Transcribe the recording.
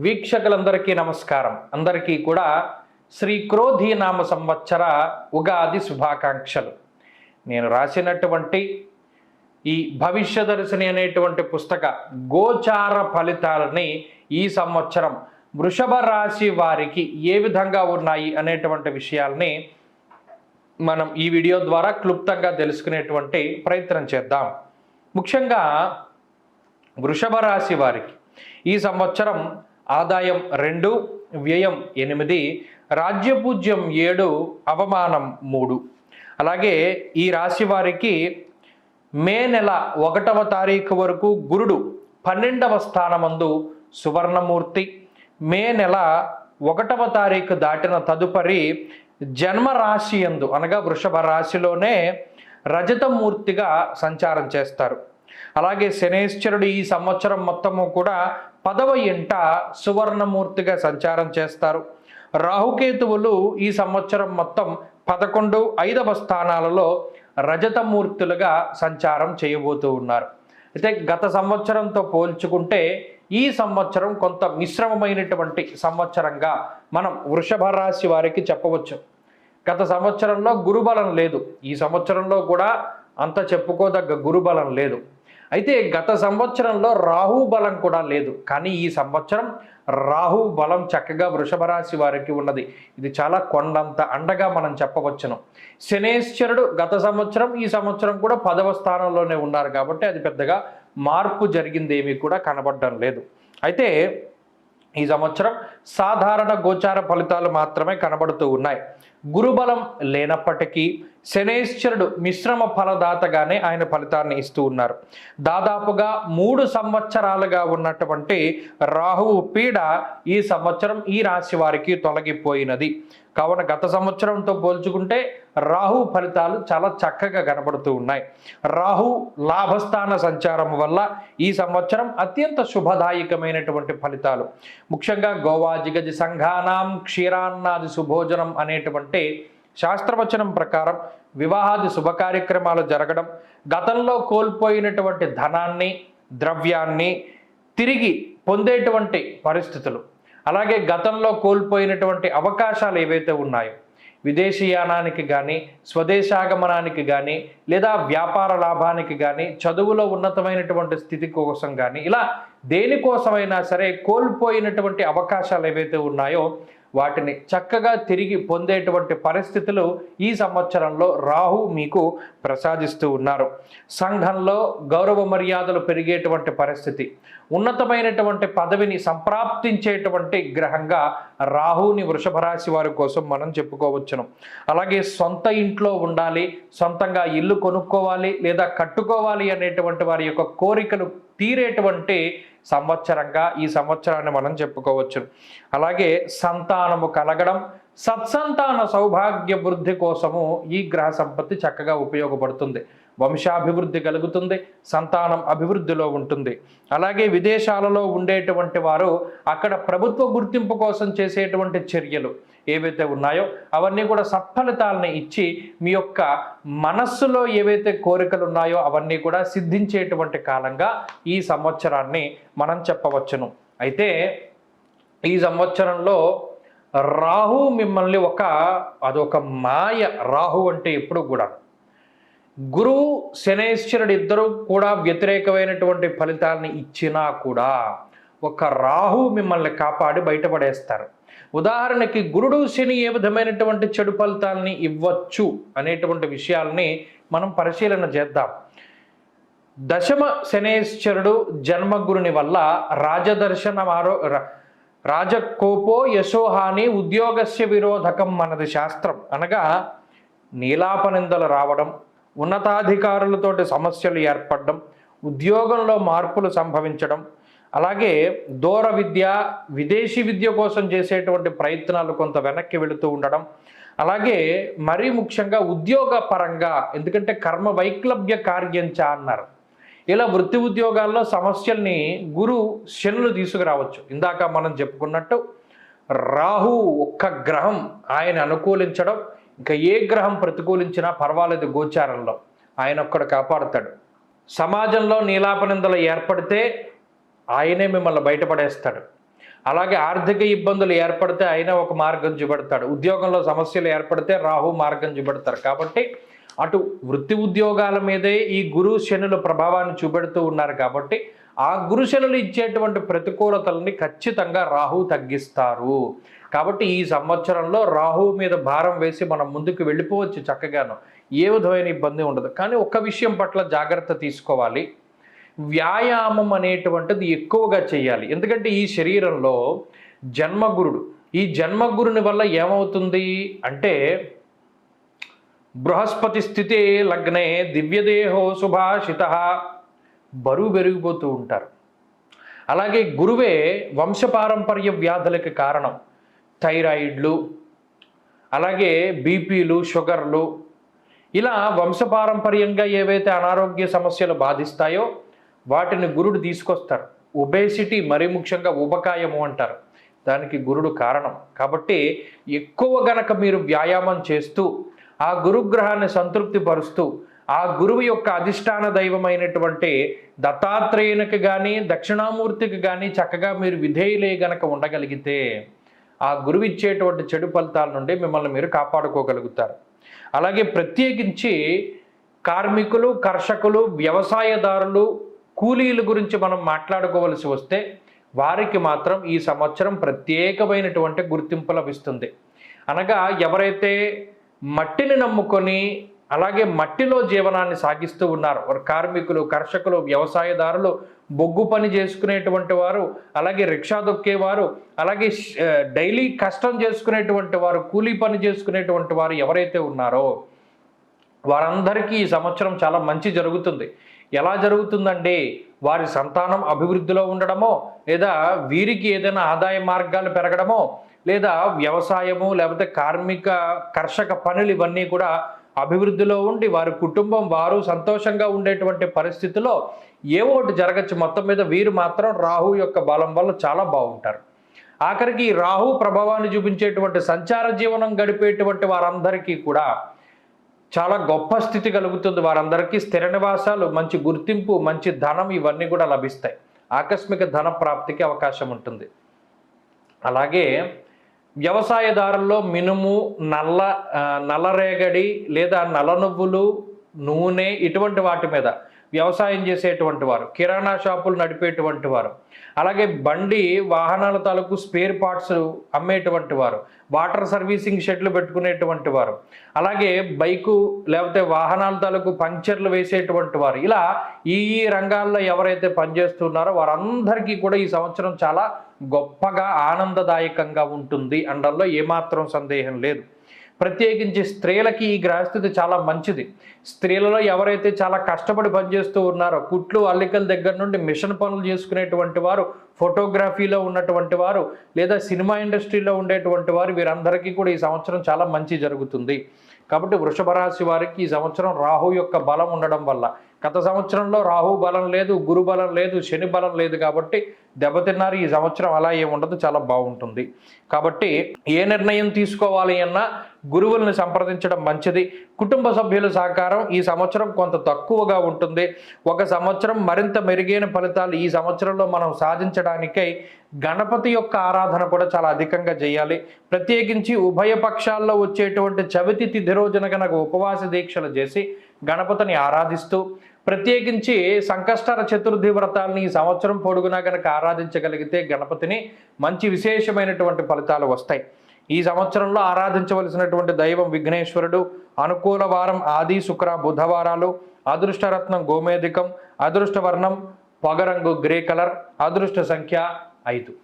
వీక్షకులందరికీ నమస్కారం. అందరికీ కూడా శ్రీ క్రోధీ నామ సంవత్సర ఉగాది శుభాకాంక్షలు. నేను రాసినటువంటి ఈ భవిష్యదర్శిని అనేటువంటి పుస్తక గోచార ఫలితాలని ఈ సంవత్సరం వృషభ రాశి వారికి ఏ విధంగా ఉన్నాయి అనేటువంటి విషయాల్ని మనం ఈ వీడియో ద్వారా క్లుప్తంగా తెలుసుకునేటువంటి ప్రయత్నం చేద్దాం. ముఖ్యంగా వృషభ రాశి వారికి ఈ సంవత్సరం ఆదాయం 2, వ్యయం 8, రాజ్యపూజ్యం 7, అవమానం 3. అలాగే ఈ రాశి వారికి మే నెల 1వ తారీఖు వరకు గురుడు 12వ స్థానమందు సువర్ణమూర్తి, మే నెల 1వ తారీఖు దాటిన తదుపరి జన్మరాశి యందు అనగా వృషభ రాశిలోనే రజతమూర్తిగా సంచారం చేస్తారు. అలాగే శనేశ్వరుడు ఈ సంవత్సరం మొత్తము కూడా 10వ ఇంట సువర్ణమూర్తిగా సంచారం చేస్తారు. రాహుకేతువులు ఈ సంవత్సరం మొత్తం 11, 5వ స్థానాలలో రజతమూర్తులుగా సంచారం చేయబోతూ ఉన్నారు. అయితే గత సంవత్సరంతో పోల్చుకుంటే ఈ సంవత్సరం కొంత మిశ్రమమైనటువంటి సంవత్సరంగా మనం వృషభ రాశి వారికి చెప్పవచ్చు. గత సంవత్సరంలో గురుబలం లేదు, ఈ సంవత్సరంలో కూడా అంత చెప్పుకోదగ్గ గురుబలం లేదు. అయితే గత సంవత్సరంలో రాహు బలం కూడా లేదు, కానీ ఈ సంవత్సరం రాహు బలం చక్కగా వృషభ రాశి వారికి ఉన్నది. ఇది చాలా కొండంత అండగా మనం చెప్పవచ్చును. శనేశ్వరుడు గత సంవత్సరం ఈ సంవత్సరం కూడా 10వ స్థానంలోనే ఉన్నారు కాబట్టి అది పెద్దగా మార్పు జరిగింది ఏమీ కూడా కనబడడం లేదు. అయితే ఈ సంవత్సరం సాధారణ గోచార ఫలితాలు మాత్రమే కనబడుతూ ఉన్నాయి. గురుబలం లేనప్పటికీ శనేశ్వరుడు మిశ్రమ ఫలదాతగానే ఆయన ఫలితాన్ని ఇస్తూ ఉన్నారు. దాదాపుగా 3 సంవత్సరాలుగా ఉన్నటువంటి రాహువు పీడ ఈ సంవత్సరం ఈ రాశి వారికి తొలగిపోయినది. కావున గత సంవత్సరంతో పోల్చుకుంటే రాహు ఫలితాలు చాలా చక్కగా కనబడుతూ ఉన్నాయి. రాహు లాభస్థాన సంచారం వల్ల ఈ సంవత్సరం అత్యంత శుభదాయకమైనటువంటి ఫలితాలు. ముఖ్యంగా గోవాజిగజ సంఘానాం క్షీరాన్నాది సుభోజనం అనేటువంటి శాస్త్రవచనం ప్రకారం వివాహాది శుభ కార్యక్రమాలు జరగడం, గతంలో కోల్పోయినటువంటి ధనాన్ని, ద్రవ్యాన్ని తిరిగి పొందేటువంటి పరిస్థితులు, అలాగే గతంలో కోల్పోయినటువంటి అవకాశాలు ఏవైతే ఉన్నాయో విదేశీయానానికి కానీ, స్వదేశాగమనానికి కానీ, లేదా వ్యాపార లాభానికి కానీ, చదువులో ఉన్నతమైనటువంటి స్థితి కోసం కానీ, ఇలా దేనికోసమైనా సరే కోల్పోయినటువంటి అవకాశాలు ఏవైతే ఉన్నాయో వాటిని చక్కగా తిరిగి పొందేటువంటి పరిస్థితులు ఈ సంవత్సరంలో రాహు మీకు ప్రసాదిస్తూ ఉన్నారు. సంఘంలో గౌరవ మర్యాదలు పెరిగేటువంటి పరిస్థితి, ఉన్నతమైనటువంటి పదవిని సంప్రాప్తించేటువంటి గ్రహంగా రాహుని వృషభ రాశి వారి కోసం మనం చెప్పుకోవచ్చును. అలాగే సొంత ఇంట్లో ఉండాలి, సొంతంగా ఇల్లు కొనుక్కోవాలి లేదా కట్టుకోవాలి అనేటువంటి వారి యొక్క కోరికలు తీరేటువంటి సంవత్సరంగా ఈ సంవత్సరాన్ని మనం చెప్పుకోవచ్చు. అలాగే సంతానము కలగడం, సత్సంతాన సౌభాగ్య వృద్ధి కోసము ఈ గ్రహ సంపత్తి చక్కగా ఉపయోగపడుతుంది. వంశాభివృద్ధి కలుగుతుంది, సంతానం అభివృద్ధిలో ఉంటుంది. అలాగే విదేశాలలో ఉండేటువంటి వారు అక్కడ ప్రభుత్వ గుర్తింపు కోసం చేసేటువంటి చర్యలు ఏవైతే ఉన్నాయో అవన్నీ కూడా సత్ఫలితాలని ఇచ్చి మీ యొక్క మనస్సులో ఏవైతే కోరికలు ఉన్నాయో అవన్నీ కూడా సిద్ధించేటువంటి కాలంగా ఈ సంవత్సరాన్ని మనం చెప్పవచ్చును. అయితే ఈ సంవత్సరంలో రాహు మిమ్మల్ని అదొక మాయ. రాహు అంటే ఎప్పుడు కూడా గురువు శనేశ్వరుడు ఇద్దరు కూడా వ్యతిరేకమైనటువంటి ఫలితాలని ఇచ్చినా కూడా ఒక రాహు మిమ్మల్ని కాపాడి బయటపడేస్తారు. ఉదాహరణకి గురుడు శని ఏ విధమైనటువంటి చెడు ఫలితాలని ఇవ్వచ్చు అనేటువంటి విషయాల్ని మనం పరిశీలన చేద్దాం. దశమ శనేశ్వరుడు జన్మగురుని వల్ల రాజకోపో యశోహాని ఉద్యోగస్య విరోధకం అన్నది శాస్త్రం. అనగా నీలాపనిందలు రావడం, ఉన్నతాధికారులతోటి సమస్యలు ఏర్పడడం, ఉద్యోగంలో మార్పులు సంభవించడం, అలాగే దూర విద్య, విదేశీ విద్య కోసం చేసేటువంటి ప్రయత్నాలు కొంత వెనక్కి వెళుతూ ఉండడం, అలాగే మరీ ముఖ్యంగా ఉద్యోగ పరంగా, ఎందుకంటే కర్మ వైక్లభ్య కార్యంచ అన్నారు, ఇలా వృత్తి ఉద్యోగాల్లో సమస్యల్ని గురు శనులు తీసుకురావచ్చు. ఇందాక మనం చెప్పుకున్నట్టు రాహు ఒక్క గ్రహం ఆయన అనుకూలించడం, ఇంకా ఏ గ్రహం ప్రతికూలించినా పర్వాలేదు, గోచారంలో ఆయన ఒక్కడు కాపాడుతాడు. సమాజంలో నీలాపనిందలు ఏర్పడితే ఆయనే మిమ్మల్ని బయటపడేస్తాడు. అలాగే ఆర్థిక ఇబ్బందులు ఏర్పడితే ఆయన ఒక మార్గం చూపెడతాడు. ఉద్యోగంలో సమస్యలు ఏర్పడితే రాహు మార్గం చూపెడతారు. కాబట్టి అటు వృత్తి ఉద్యోగాల మీదే ఈ గురు శనుల ప్రభావాన్ని చూపెడుతూ ఉన్నారు. కాబట్టి ఆ గురు శనులు ఇచ్చేటువంటి ప్రతికూలతల్ని ఖచ్చితంగా రాహు తగ్గిస్తారు. కాబట్టి ఈ సంవత్సరంలో రాహు మీద భారం వేసి మనం ముందుకు వెళ్ళిపోవచ్చు చక్కగాను, ఏ విధమైన ఇబ్బంది ఉండదు. కానీ ఒక్క విషయం పట్ల జాగ్రత్త తీసుకోవాలి, వ్యాయామం అనేటువంటిది ఎక్కువగా చేయాలి. ఎందుకంటే ఈ శరీరంలో జన్మగురుడు, ఈ జన్మగురుని వల్ల ఏమవుతుంది అంటే బృహస్పతి స్థితే లగ్నే దివ్యదేహో శుభాషిత, బరువు పెరిగిపోతూ ఉంటారు. అలాగే గురువే వంశపారంపర్య వ్యాధులకి కారణం, థైరాయిడ్లు, అలాగే బీపీలు, షుగర్లు, ఇలా వంశపారంపర్యంగా ఏవైతే అనారోగ్య సమస్యలు బాధిస్తాయో వాటిని గురుడు తీసుకొస్తారు. ఒబేసిటీ, మరీ ముఖ్యంగా ఉబకాయము అంటారు, దానికి గురుడు కారణం. కాబట్టి ఎక్కువ గనక మీరు వ్యాయామం చేస్తూ ఆ గురుగ్రహాన్ని సంతృప్తి పరుస్తూ ఆ గురువు యొక్క అధిష్టాన దైవమైనటువంటి దత్తాత్రేయునికి కానీ దక్షిణామూర్తికి కానీ చక్కగా మీరు విధేయులే గనక ఉండగలిగితే ఆ గురువు ఇచ్చేటువంటి చెడు ఫలితాల నుండి మిమ్మల్ని మీరు కాపాడుకోగలుగుతారు. అలాగే ప్రత్యేకించి కార్మికులు, కర్షకులు, వ్యవసాయదారులు, కూలీల గురించి మనం మాట్లాడుకోవలసి వస్తే వారికి మాత్రం ఈ సంవత్సరం ప్రత్యేకమైనటువంటి గుర్తింపు లభిస్తుంది. అనగా ఎవరైతే మట్టిని నమ్ముకొని అలాగే మట్టిలో జీవనాన్ని సాగిస్తూ ఉన్నారు, కార్మికులు, కర్షకులు, వ్యవసాయదారులు, బొగ్గు పని చేసుకునేటువంటి వారు, అలాగే రిక్షా దొక్కేవారు, అలాగే డైలీ కష్టం చేసుకునేటువంటి వారు, కూలీ పని చేసుకునేటువంటి వారు ఎవరైతే ఉన్నారో వారందరికీ ఈ సంవత్సరం చాలా మంచి జరుగుతుంది. ఎలా జరుగుతుందండి? వారి సంతానం అభివృద్ధిలో ఉండడమో, లేదా వీరికి ఏదైనా ఆదాయ మార్గాలు పెరగడమో, లేదా వ్యవసాయము లేకపోతే కార్మిక కర్షక పనులు ఇవన్నీ కూడా అభివృద్ధిలో ఉండి వారి కుటుంబం వారు సంతోషంగా ఉండేటువంటి పరిస్థితిలో ఏవో ఒకటి జరగచ్చు. మొత్తం మీద వీరు మాత్రం రాహు యొక్క బలం వల్ల చాలా బాగుంటారు. ఆఖరికి రాహు ప్రభావాన్ని చూపించేటువంటి సంచార జీవనం గడిపేటువంటి వారందరికీ కూడా చాలా గొప్ప స్థితి కలుగుతుంది. వారందరికీ స్థిర నివాసాలు, మంచి గుర్తింపు, మంచి ధనం ఇవన్నీ కూడా లభిస్తాయి. ఆకస్మిక ధన ప్రాప్తికి అవకాశం ఉంటుంది. అలాగే వ్యవసాయదారుల్లో మినుము, నల్లరేగడి లేదా నల్ల నువ్వులు, నూనె ఇటువంటి వాటి మీద వ్యవసాయం చేసేటువంటి వారు, కిరాణా షాపులు నడిపేటువంటి వారు, అలాగే బండి వాహనాల తాలూకు స్పేర్ పార్ట్స్ అమ్మేటువంటి వారు, వాటర్ సర్వీసింగ్ షెడ్లు పెట్టుకునేటువంటి వారు, అలాగే బైకు లేకపోతే వాహనాల తాలూకు పంక్చర్లు వేసేటువంటి వారు, ఇలా ఈ రంగాల్లో ఎవరైతే పనిచేస్తున్నారో వారందరికీ కూడా ఈ సంవత్సరం చాలా గొప్పగా ఆనందదాయకంగా ఉంటుంది అనడంలో ఏమాత్రం సందేహం లేదు. ప్రత్యేకించి స్త్రీలకి ఈ గ్రహస్థితి చాలా మంచిది. స్త్రీలలో ఎవరైతే చాలా కష్టపడి పనిచేస్తూ ఉన్నారో, కుట్లు అల్లికల దగ్గర నుండి మిషన్ పనులు చేసుకునేటువంటి వారు, ఫోటోగ్రఫీలో ఉన్నటువంటి వారు, లేదా సినిమా ఇండస్ట్రీలో ఉండేటువంటి వారు, వీరందరికీ కూడా ఈ సంవత్సరం చాలా మంచి జరుగుతుంది. కాబట్టి వృషభ రాశి వారికి ఈ సంవత్సరం రాహు యొక్క బలం ఉండడం వల్ల, గత సంవత్సరంలో రాహు బలం లేదు, గురు బలం లేదు, శని బలం లేదు కాబట్టి దెబ్బతిన్నారు. ఈ సంవత్సరం అలా ఏముండదు, చాలా బాగుంటుంది. కాబట్టి ఏ నిర్ణయం తీసుకోవాలి అన్నా గురువుల్ని సంప్రదించడం మంచిది. కుటుంబ సభ్యుల సహకారం ఈ సంవత్సరం కొంత తక్కువగా ఉంటుంది. ఒక సంవత్సరం మరింత మెరుగైన ఫలితాలు ఈ సంవత్సరంలో మనం సాధించడానికై గణపతి యొక్క ఆరాధన కూడా చాలా అధికంగా చేయాలి. ప్రత్యేకించి ఉభయ పక్షాల్లో వచ్చేటువంటి చవితి తిథి రోజున కనుక ఉపవాస దీక్షలు చేసి గణపతిని ఆరాధిస్తూ, ప్రత్యేకించి సంకష్టహర చతుర్థి వ్రతాలని ఈ సంవత్సరం పొడుగునా కనుక ఆరాధించగలిగితే గణపతిని మంచి విశేషమైనటువంటి ఫలితాలు వస్తాయి. ఈ సంవత్సరంలో ఆరాధించవలసినటువంటి దైవం విఘ్నేశ్వరుడు. అనుకూల వారం ఆది, శుక్ర, బుధవారాలు. అదృష్టరత్నం గోమేధికం. అదృష్టవర్ణం పొగరంగు గ్రే కలర్. అదృష్ట సంఖ్య 5.